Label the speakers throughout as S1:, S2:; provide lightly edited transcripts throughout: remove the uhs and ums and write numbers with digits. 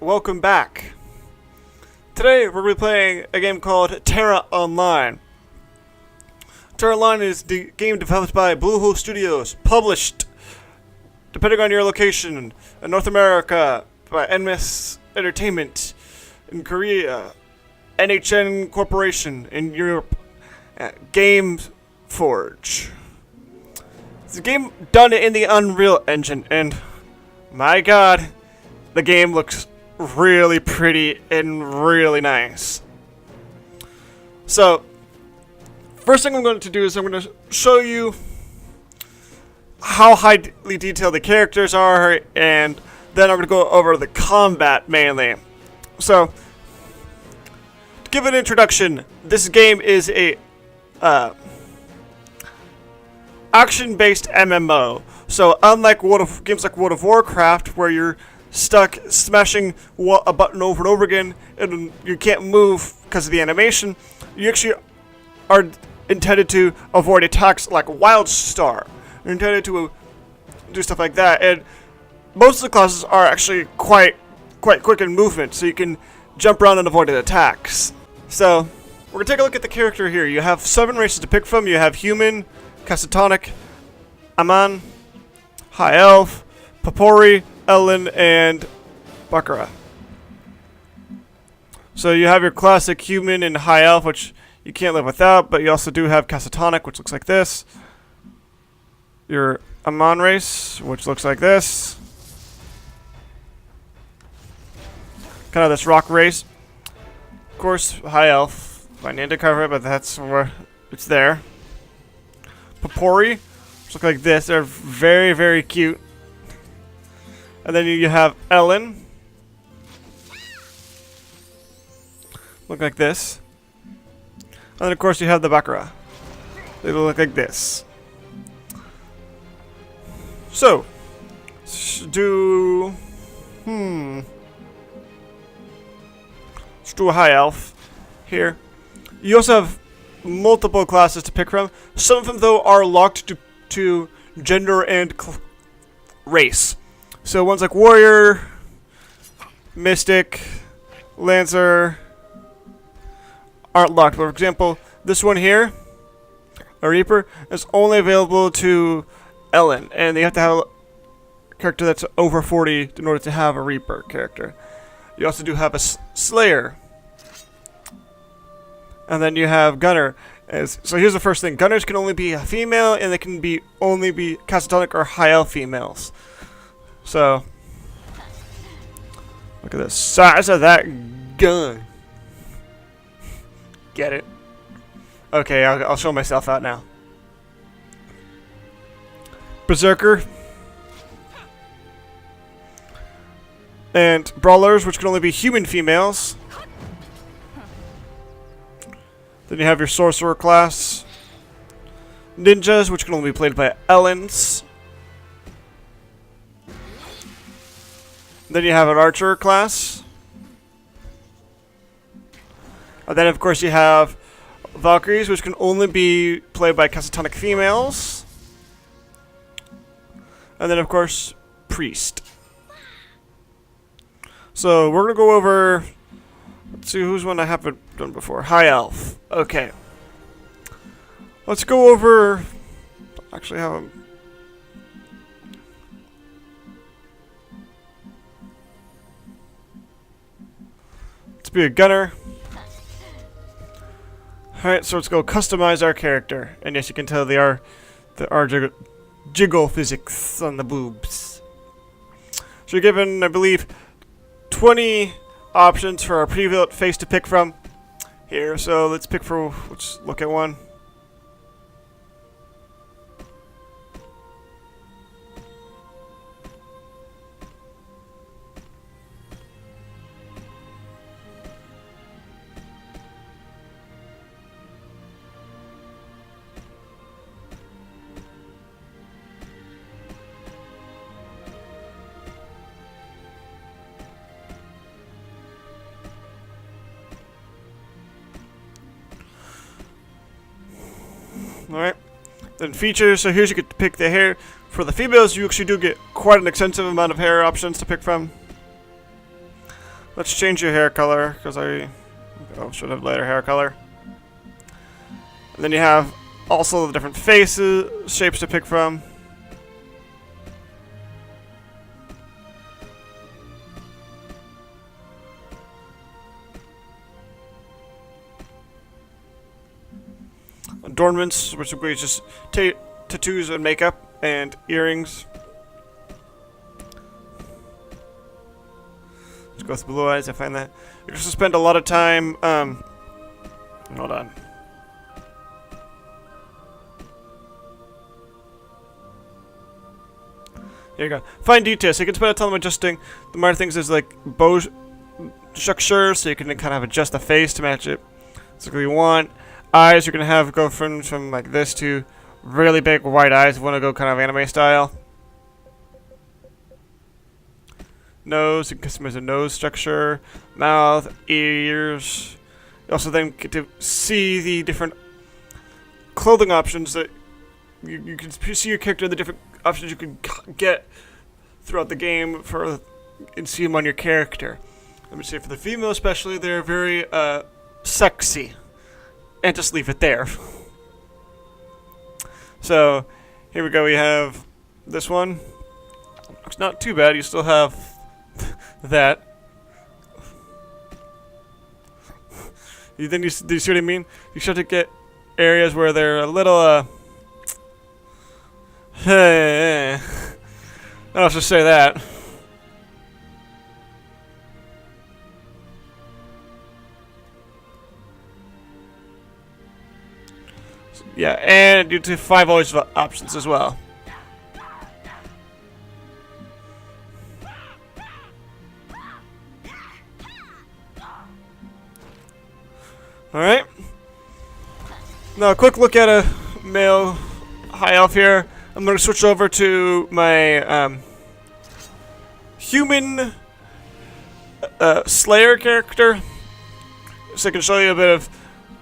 S1: welcome back. Today we're going to be playing a game called Tera Online. Tera Online is the game developed by Bluehole Studios, published, depending on your location, in North America by NMS Entertainment, in Korea, NHN Corporation, in Europe, Game Forge. It's a game done in the Unreal Engine, and my god, the game looks really pretty and really nice. So, first thing I'm going to do is I'm going to show you how highly detailed the characters are, and then I'm going to go over the combat mainly. So, to give an introduction, this game is a action-based MMO. So unlike games like World of Warcraft, where you're stuck smashing a button over and over again and you can't move because of the animation, you actually are intended to avoid attacks like Wildstar. You're intended to do stuff like that, and most of the classes are actually quite quick in movement, so you can jump around and avoid attacks. So we're gonna take a look at the character here. You have 7 races to pick from. You have human, Catatonic, Aman, High Elf, Papori, Ellen, and Bakara. So you have your classic human and High Elf, which you can't live without, but you also do have Catatonic, which looks like this. Your Aman race, which looks like this. Kind of this rock race. Of course, High Elf. I need to cover it, but that's where it's there. Papori, which look like this. They're very, very cute. And then you have Ellen. Look like this. And then of course you have the Bakara. They look like this. So, let's do a High Elf here. You also have multiple classes to pick from. Some of them, though, are locked to gender and race. So ones like Warrior, Mystic, Lancer aren't locked. But for example, this one here, a Reaper, is only available to Ellen, and you have to have a character that's over 40 in order to have a Reaper character. You also do have a Slayer. And then you have Gunner. So here's the first thing. Gunners can only be a female, and they can only be Catatonic or High Elf females. So, look at the size of that gun. Get it? Okay, I'll show myself out now. Berserker. And Brawlers, which can only be human females. Then you have your Sorcerer class. Ninjas, which can only be played by Ellens. Then you have an Archer class. And then of course you have Valkyries, which can only be played by Catatonic females. And then of course, Priest. So we're going to go over... Let's see who's one I haven't done before. High Elf. Okay. Let's go over... Actually have him... Let's be a gunner. Alright, so let's go customize our character. And yes, you can tell there are jiggle physics on the boobs. So you're given, I believe, 20 options for our pre-built face to pick from here. So let's look at one. Alright. Then features, so here's you get to pick the hair. For the females, you actually do get quite an extensive amount of hair options to pick from. Let's change your hair color, because I should have lighter hair color. And then you have also the different faces, shapes to pick from. Adornments, which are just tattoos and makeup and earrings. Let's go with blue eyes. I find that you just spend a lot of time. Hold on. Here you go. Fine details. So you can spend a ton of adjusting. The minor things is like bow structure, so you can kind of adjust the face to match it. That's what you want. Eyes, you're gonna have go from like this to really big wide eyes. You want to go kind of anime style. Nose, you can customize the nose structure, mouth, ears. You also then get to see the different clothing options that you can see your character, the different options you can get throughout the game and see them on your character. Let me say for the female especially, they're very sexy. And just leave it there. So, here we go. We have this one. It's not too bad. You still have that. Do you see what I mean? You start to get areas where they're a little, I'll just say that. Yeah, and you do 5 voice options as well. Alright. Now a quick look at a male high elf here. I'm going to switch over to my human Slayer character. So I can show you a bit of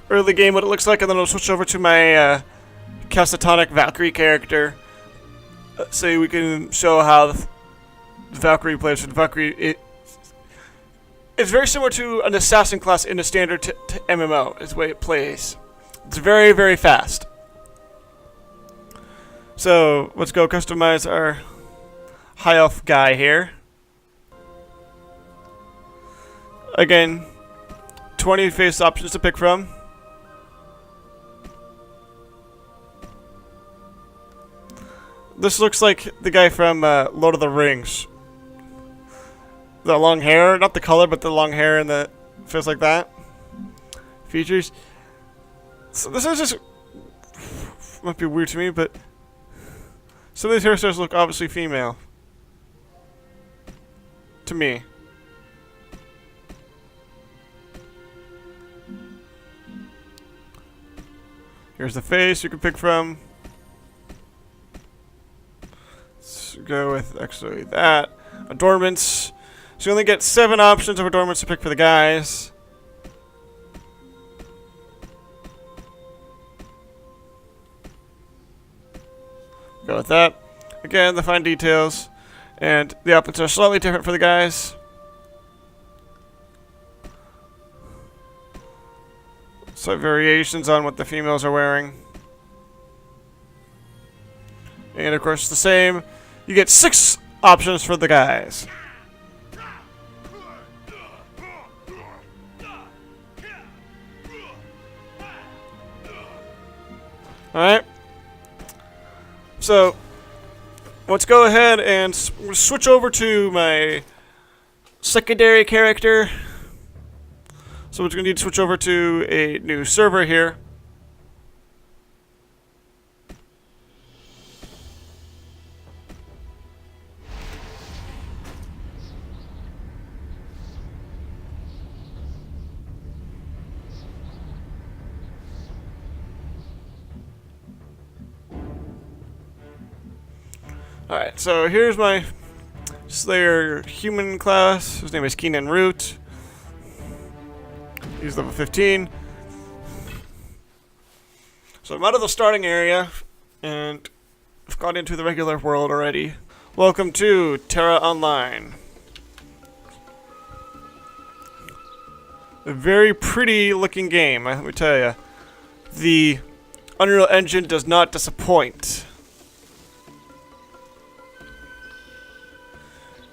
S1: early game what it looks like, and then I'll switch over to my Castatonic Valkyrie character, so we can show how the Valkyrie plays. So the Valkyrie, it's very similar to an assassin class in a standard MMO, is the way it plays. It's very, very fast. So let's go customize our high elf guy here. Again, 20 face options to pick from. This looks like the guy from Lord of the Rings. The long hair, not the color, but the long hair and the face like that. Features. So this is just might be weird to me, but some of these hairstyles look obviously female. To me. Here's the face you can pick from. Let's go with actually that. Adornments. So you only get 7 options of adornments to pick for the guys. Go with that. Again, the fine details. And the outfits are slightly different for the guys. Slight variations on what the females are wearing. And of course the same. You get 6 options for the guys. Alright. So, let's go ahead and switch over to my secondary character. So we're going to need to switch over to a new server here. Alright, so here's my Slayer human class. His name is Keenan Root. He's level 15. So I'm out of the starting area, and I've got into the regular world already. Welcome to Tera Online. A very pretty looking game, let me tell you. The Unreal Engine does not disappoint.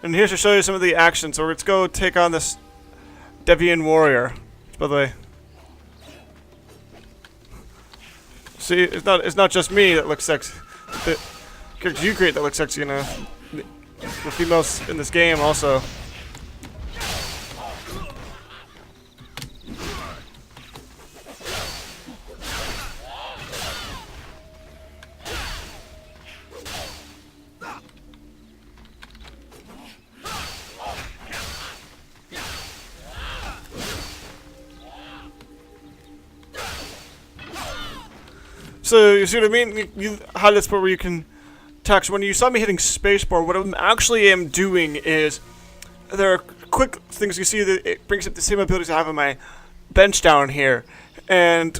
S1: And here's to show you some of the action. So let's go take on this Deviant Warrior. By the way, see, it's not just me that looks sexy. The characters you create that look sexy, you know. The females in this game also. So, you see what I mean? You had this part where you can text. When you saw me hitting spacebar, what I actually am doing is there are quick things you see that it brings up the same abilities I have on my bench down here. And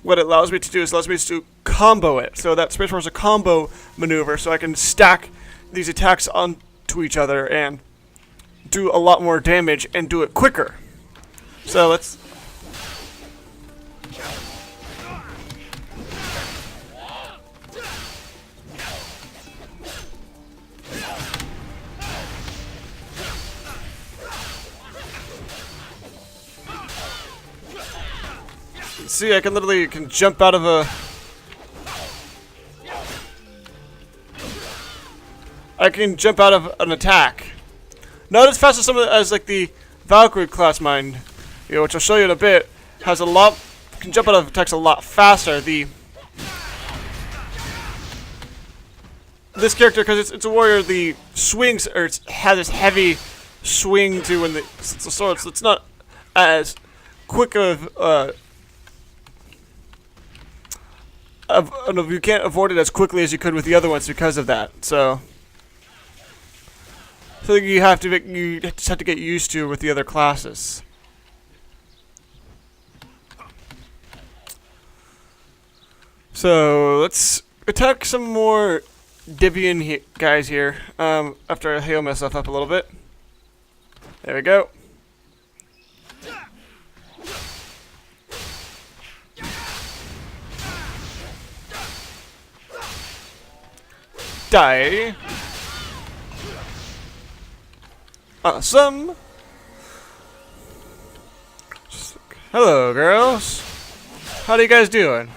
S1: what it allows me to do is allows me to combo it. So that spacebar is a combo maneuver, so I can stack these attacks onto each other and do a lot more damage and do it quicker. So let's... See, I can literally jump out of a... I can jump out of an attack. Not as fast as as like the Valkyrie class mine, you know, which I'll show you in a bit, has a lot... can jump out of attacks a lot faster. This character, because it's a warrior, the swings has this heavy swing to when it's a sword, so it's not as quick of you can't avoid it as quickly as you could with the other ones because of that. So you just have to get used to with the other classes. So let's attack some more Deviant guys here. After I heal myself up a little bit. There we go. Die. Awesome. Hello, girls. How are you guys doing?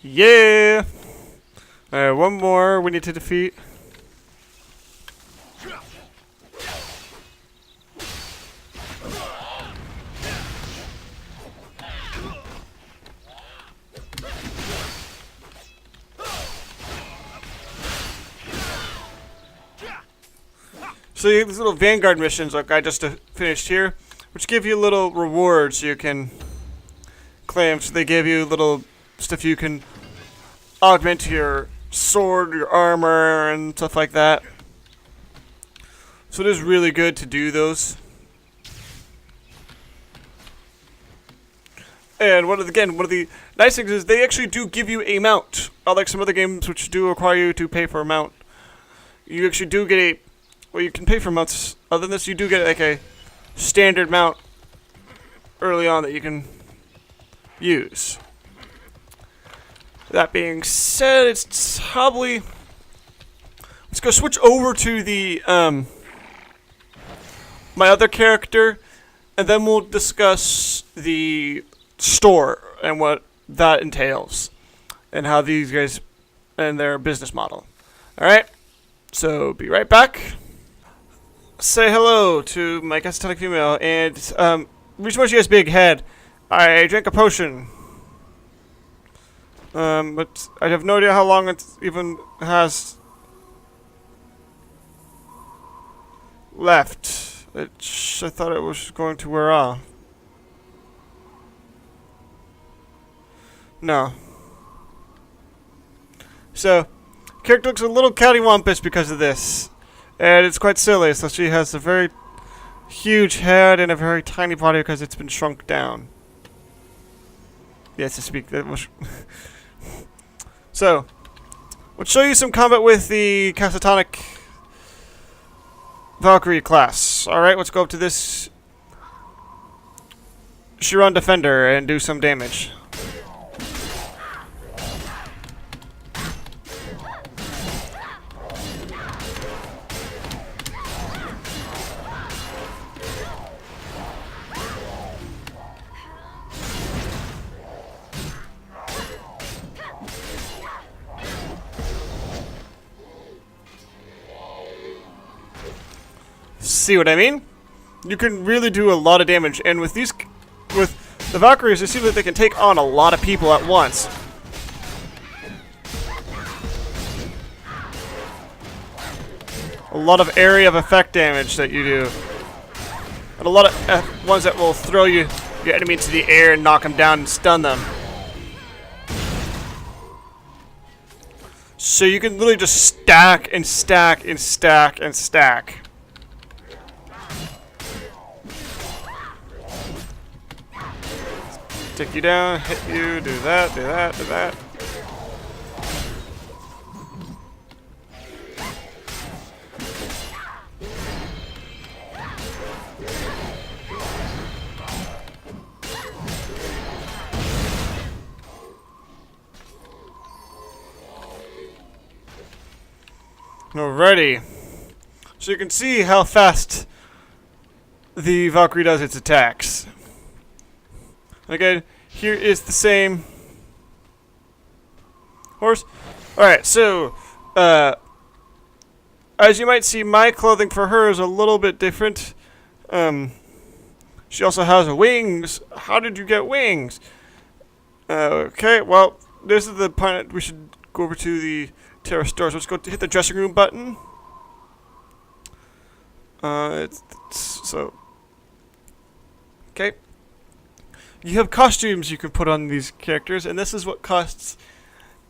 S1: Yeah! Alright, one more we need to defeat. So you have these little Vanguard missions like I just finished here, which give you little rewards you can claim. So they give you little stuff you can augment your sword, your armor, and stuff like that. So it is really good to do those. And one of the nice things is they actually do give you a mount. Unlike some other games which do require you to pay for a mount. You actually do get a... Well, you can pay for mounts. Other than this, you do get like a standard mount early on that you can use. That being said, it's probably... Let's go switch over to the, my other character, and then we'll discuss the store and what that entails, and how these guys, and their business model. Alright? So, be right back. Say hello to my catatonic female, and, reason why she has big head. I drank a potion. But I have no idea how long it even has left. I thought it was going to wear off. No. So, character looks a little cattywampus because of this. And it's quite silly, so she has a very huge head and a very tiny body because it's been shrunk down. Yes, to speak that was. So, let's show you some combat with the Catatonic Valkyrie class. Alright, let's go up to this Chiron Defender and do some damage. See what I mean? You can really do a lot of damage, and with the Valkyries, it seems like they can take on a lot of people at once. A lot of area of effect damage that you do, and a lot of ones that will throw your enemy into the air and knock them down and stun them. So you can literally just stack and stack and stack and stack. Take you down, hit you, do that, do that, do that. Alrighty. So you can see how fast the Valkyrie does its attacks. Again, here is the same horse. Alright, so, as you might see, my clothing for her is a little bit different. She also has wings. How did you get wings? Okay, well, this is the point. We should go over to the Tera store. So let's go to hit the dressing room button. Okay. You have costumes you can put on these characters, and this is what costs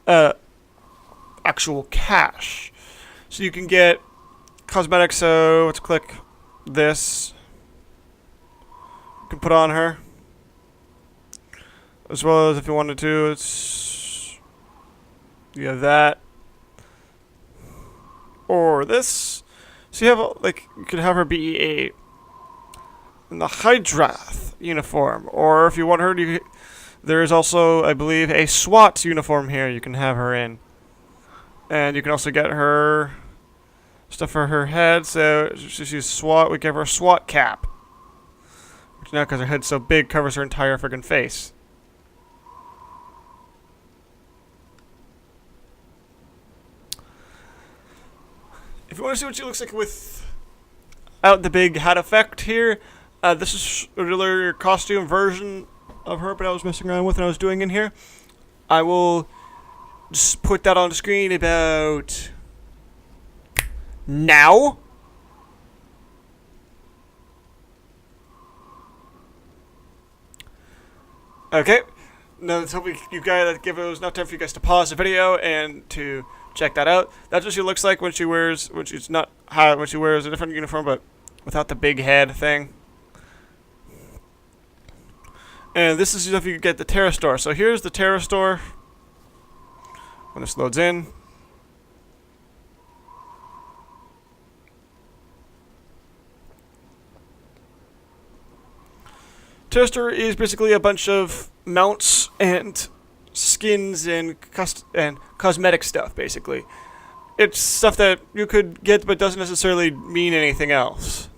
S1: actual cash. So you can get cosmetics, so let's click this. You can put on her. As well as if you wanted to, you have that. Or this. So you have, like, you could have her be in the Hydrath uniform, or if you want her to, there is also, I believe, a SWAT uniform here you can have her in. And you can also get her stuff for her head, so she's SWAT, we give her a SWAT cap. Which now, because her head's so big, covers her entire friggin' face. If you want to see what she looks like without the big hat effect here, this is a regular costume version of her, but I was messing around with and I was doing in here. I will just put that on the screen about now. Okay. Now let's hope you guys give it enough time for you guys to pause the video and to check that out. That's what she looks like when she wears when she wears a different uniform, but without the big head thing. And this is if you get the Tera store. So here's the Tera store. When this loads in. Tera store is basically a bunch of mounts and skins and cosmetic stuff, basically. It's stuff that you could get but doesn't necessarily mean anything else.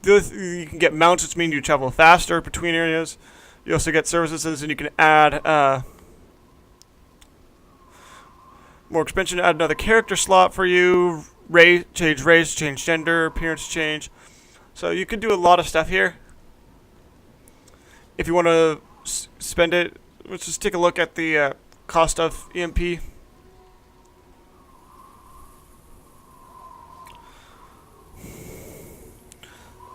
S1: You can get mounts, which mean you travel faster between areas. You also get services, and you can add more expansion, add another character slot for you, change race, change gender, appearance change. So you can do a lot of stuff here. If you want to spend it, let's just take a look at the cost of EMP.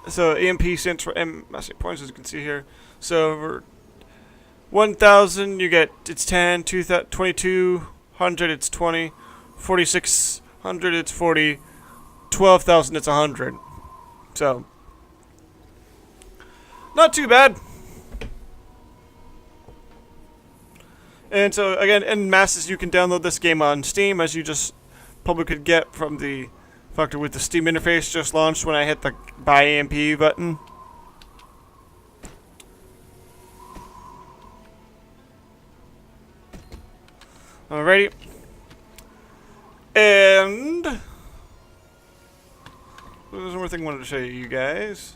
S1: So EMP stands for massive points, as you can see here. So for 1,000, you get it's 10, 2,200, it's 20, 4,600, 100 it's 40. 12,000 it's 100. So, not too bad. And so, again, in masses, you can download this game on Steam, as you just probably could get from the factor with the Steam interface just launched when I hit the Buy AMP button. Alrighty. And there's one more thing I wanted to show you guys.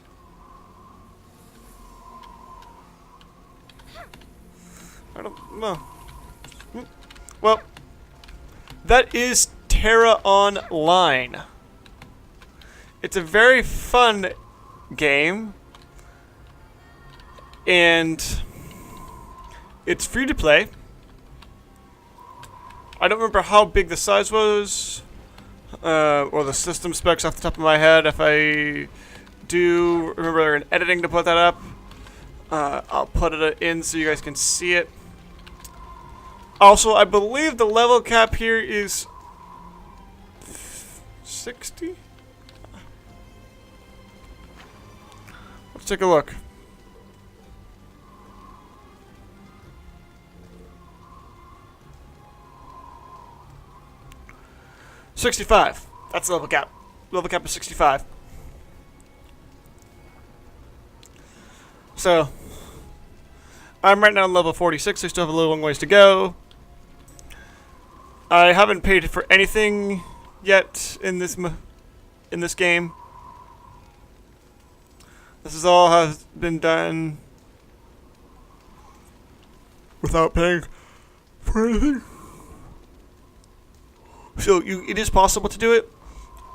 S1: I don't know. Well, that is Tera Online. It's a very fun game, and it's free to play. I don't remember how big the size was, or the system specs off the top of my head. If I do remember in editing to put that up, I'll put it in so you guys can see it. Also, I believe the level cap here is 60? Let's take a look. $65. That's the level cap. Level cap is 65. So, I'm right now on level 46. I still have a little long ways to go. I haven't paid for anything yet in this game. This is all has been done without paying for anything. So it is possible to do it.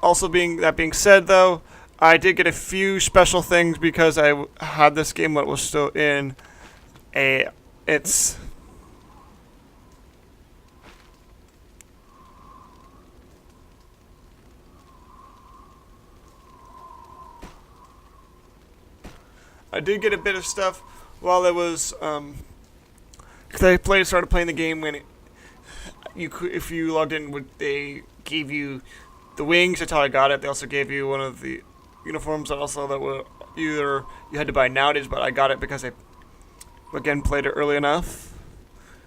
S1: Also, that being said, though, I did get a few special things because I had this game that was still in its I did get a bit of stuff while I was because I started playing the game when if you logged in, they gave you the wings. That's how I got it. They also gave you one of the uniforms also that were either you had to buy nowadays, but I got it because I again played it early enough.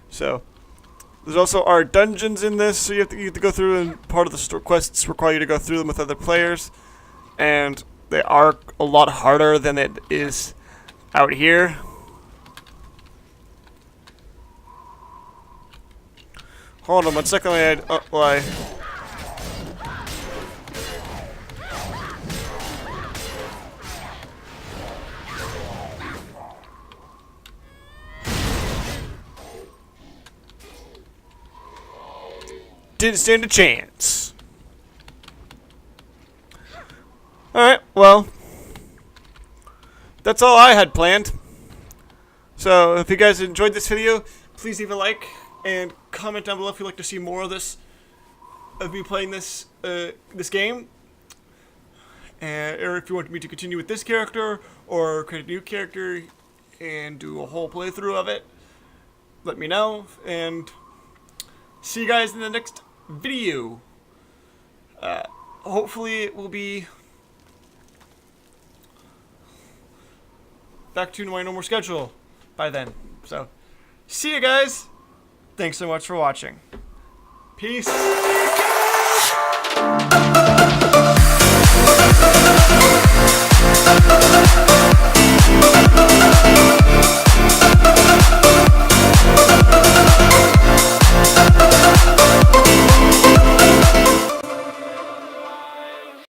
S1: So there's also our dungeons in this, so you have to go through, and part of the quests require you to go through them with other players, and they are a lot harder than it is out here. Hold on 1 second. I didn't stand a chance. Alright, well, that's all I had planned. So, if you guys enjoyed this video, please leave a like and comment down below if you'd like to see more of this, of me playing this game, or if you want me to continue with this character or create a new character and do a whole playthrough of it. Let me know, and see you guys in the next video. Hopefully it will be back to my normal schedule by then. So, see you guys. Thanks so much for watching. Peace.